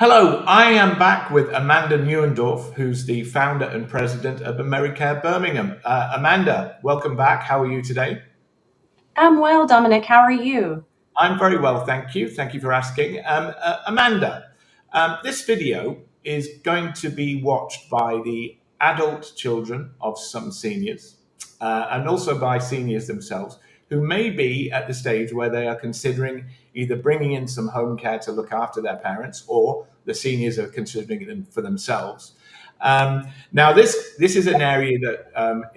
Hello, I am back with Amanda Neuendorf, who's the founder and president of ameriCARE Birmingham. Amanda, welcome back. How are you today? I'm well, Dominic. How are you? I'm very well, thank you. Thank you for asking. Amanda, this video is going to be watched by the adult children of some seniors and also by seniors themselves who may be at the stage where they are considering either bringing in some home care to look after their parents or the seniors are considering it for themselves. Now, this is an area that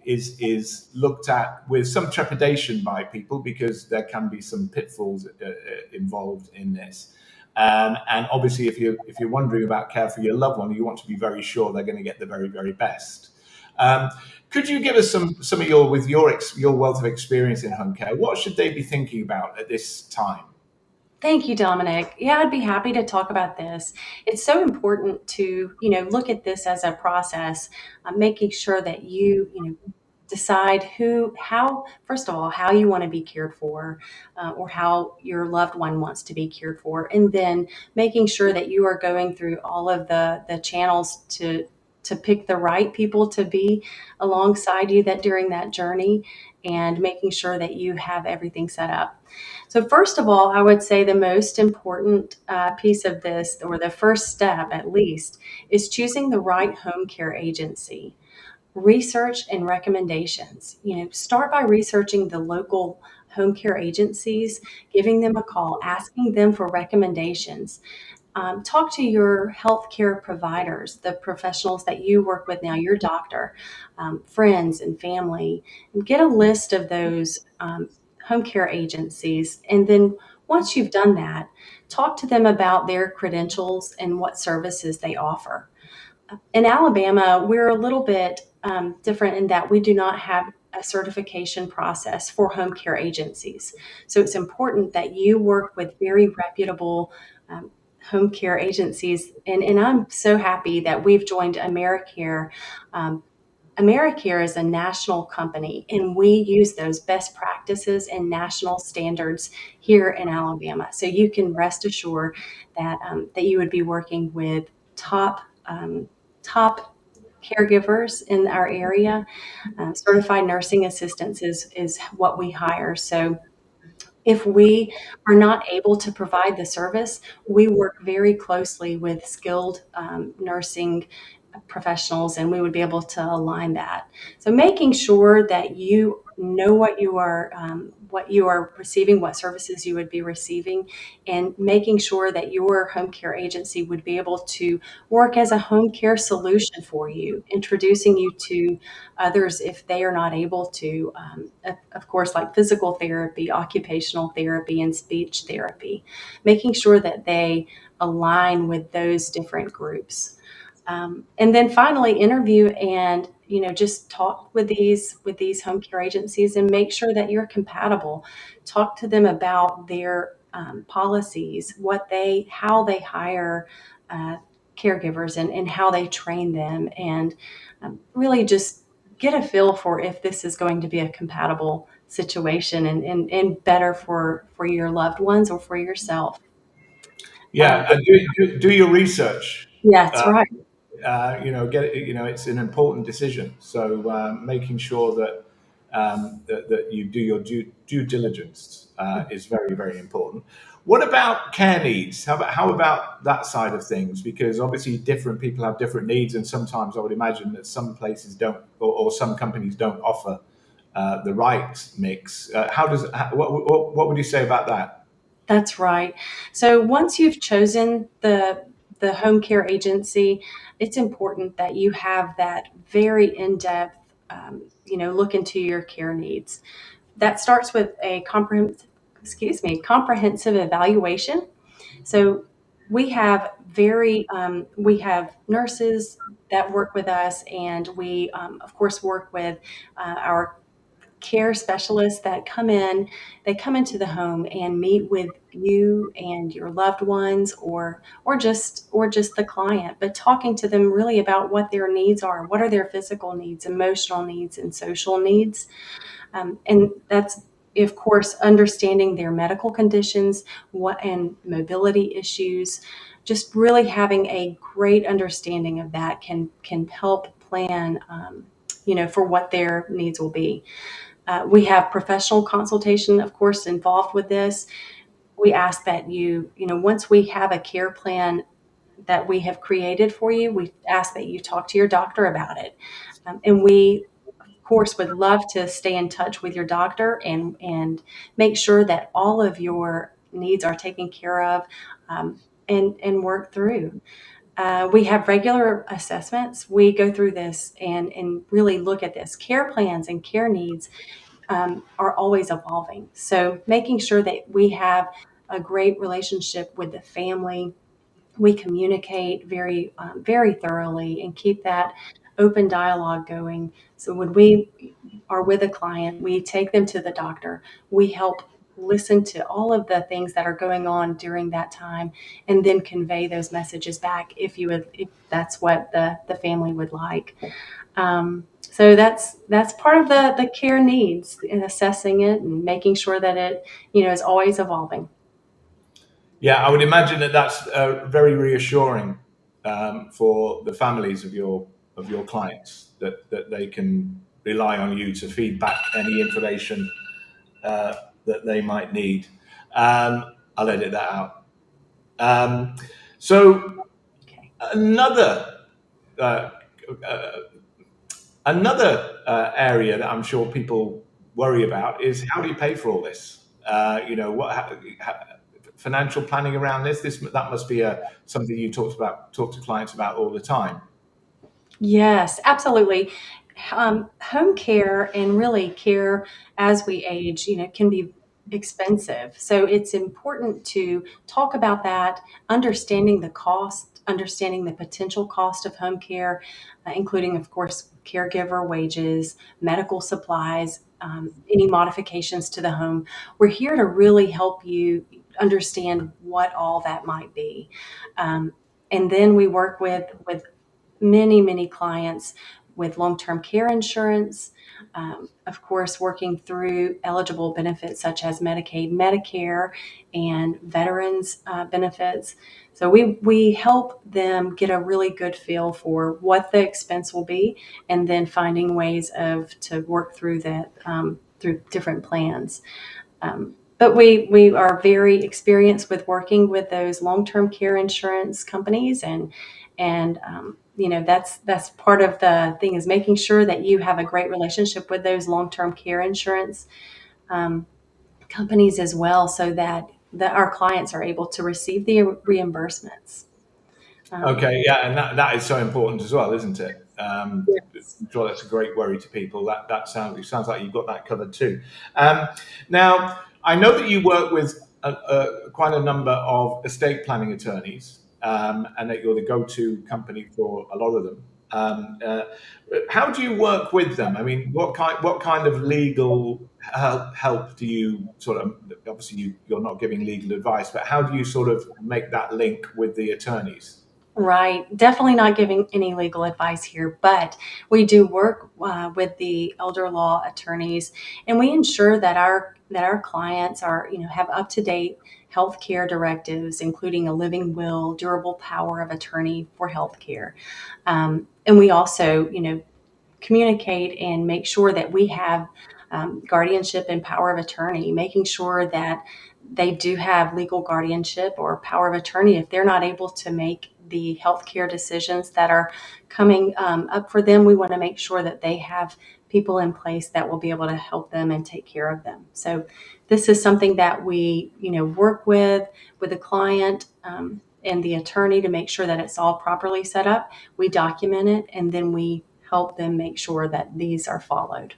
is looked at with some trepidation by people because there can be some pitfalls involved in this. And obviously, if you're wondering about care for your loved one, you want to be very sure they're going to get the very best. Um, could you give us some of your with your wealth of experience in home care? What should they be thinking about at this time? Thank you, Dominic. Yeah, I'd be happy to talk about this. It's so important to, look at this as a process, making sure that you decide first of all, how you want to be cared for, or how your loved one wants to be cared for, and then making sure that you are going through all of the channels to pick the right people to be alongside you that during that journey, and making sure that you have everything set up. So, first of all, I would say the most important piece of this, or the first step at least, is choosing the right home care agency. Research and recommendations. Start by researching the local home care agencies, giving them a call, asking them for recommendations. Talk to your healthcare providers, the professionals that you work with now, your doctor, friends, and family. And get a list of those home care agencies. And then once you've done that, talk to them about their credentials and what services they offer. In Alabama, we're a little bit different in that we do not have a certification process for home care agencies. So it's important that you work with very reputable um, home care agencies. And I'm so happy that we've joined ameriCARE. Um, ameriCARE is a national company, and we use those best practices and national standards here in Alabama. So you can rest assured that you would be working with top top caregivers in our area. Certified nursing assistants is what we hire. So if we are not able to provide the service, we work very closely with skilled nursing professionals, and we would be able to align that. So making sure that you know what you are receiving, what services you would be receiving, and making sure that your home care agency would be able to work as a home care solution for you, introducing you to others if they are not able to. Of course, like physical therapy, occupational therapy, and speech therapy, making sure that they align with those different groups. And then finally, interview and just talk with these home care agencies and make sure that you're compatible. Talk to them about their policies, how they hire uh, caregivers, and how they train them, and really just get a feel for if this is going to be a compatible situation, and better for your loved ones or for yourself. Yeah, do your research. Yeah, that's right. It's an important decision. So making sure that you do your due diligence is very important. What about care needs? How about that side of things? Because obviously different people have different needs, and sometimes I would imagine that some places don't, or some companies don't offer the right mix. What would you say about that? That's right. So once you've chosen the home care agency, it's important that you have that very in-depth, look into your care needs. That starts with a comprehensive evaluation. So we have nurses that work with us, and we of course work with our care specialists that come into the home and meet with you and your loved ones, or just the client, but talking to them really about what their needs are, what are their physical needs, emotional needs, and social needs. And that's of course, understanding their medical conditions, and mobility issues, just really having a great understanding of that can help plan, for what their needs will be. We have professional consultation, of course, involved with this. We ask that once we have a care plan that we have created for you, we ask that you talk to your doctor about it. And we, of course, would love to stay in touch with your doctor and make sure that all of your needs are taken care of, and work through. We have regular assessments. We go through this and really look at this. Care plans and care needs are always evolving. So making sure that we have a great relationship with the family, we communicate very thoroughly and keep that open dialogue going. So when we are with a client, we take them to the doctor. We help listen to all of the things that are going on during that time, and then convey those messages back if that's what the family would like. So that's part of the care needs, in assessing it and making sure that it is always evolving. Yeah, I would imagine that that's very reassuring for the families of your clients, that they can rely on you to feed back any information that they might need. I'll edit that out. Um, so another uh, uh, area that I'm sure people worry about is, how do you pay for all this? Financial planning around this. That must be something you talk to clients about all the time. Yes, absolutely. Home care and really care as we age, can be expensive. So it's important to talk about that, understanding the cost, understanding the potential cost of home care, including, of course, caregiver wages, medical supplies, any modifications to the home. We're here to really help you understand what all that might be. Um, and then we work with many clients with long-term care insurance, of course, working through eligible benefits such as Medicaid, Medicare, and veterans benefits. So we help them get a really good feel for what the expense will be, and then finding ways to work through that, through different plans. But we are very experienced with working with those long-term care insurance companies, and that's part of the thing, is making sure that you have a great relationship with those long-term care insurance um, companies as well, so that our clients are able to receive the reimbursements. Um, Okay, yeah, and that is so important as well, isn't it? yes. I'm sure that's a great worry to people. That sounds like you've got that covered too. Um, Now, I know that you work with quite a number of estate planning attorneys, and that you're the go-to company for a lot of them. How do you work with them? I mean, what kind of legal help do you sort of? Obviously, you're not giving legal advice, but how do you sort of make that link with the attorneys? Right. Definitely not giving any legal advice here, but we do work with the elder law attorneys, and we ensure that our clients have up to date healthcare directives, including a living will, durable power of attorney for healthcare, and we also communicate and make sure that we have guardianship and power of attorney, making sure that they do have legal guardianship or power of attorney if they're not able to make the healthcare decisions that are coming up for them. We want to make sure that they have people in place that will be able to help them and take care of them. So this is something that we work with the client, and the attorney, to make sure that it's all properly set up. We document it, and then we help them make sure that these are followed.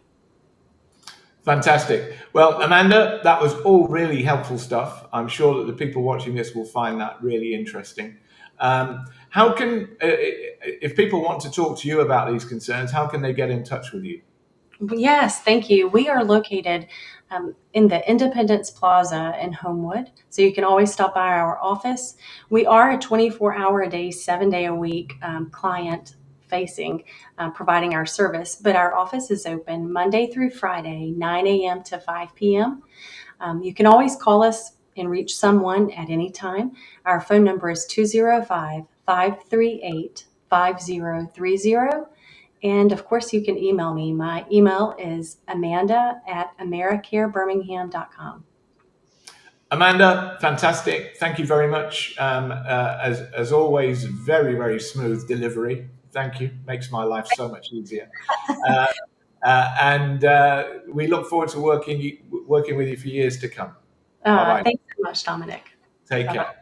Fantastic. Well, Amanda, that was all really helpful stuff. I'm sure that the people watching this will find that really interesting. How can, if people want to talk to you about these concerns, how can they get in touch with you? Yes, thank you. We are located in the Independence Plaza in Homewood, so you can always stop by our office. We are a 24-hour a day, 7-day a week client facing providing our service. But our office is open Monday through Friday, 9 a.m. to 5 p.m. You can always call us and reach someone at any time. Our phone number is 205-538-5030. And of course, you can email me. My email is amanda@americarebirmingham.com. Amanda, fantastic. Thank you very much. As always, very, very smooth delivery. Thank you. Makes my life so much easier. And we look forward to working with you for years to come. Bye-bye. Thanks so much, Dominic. Take Bye-bye. care.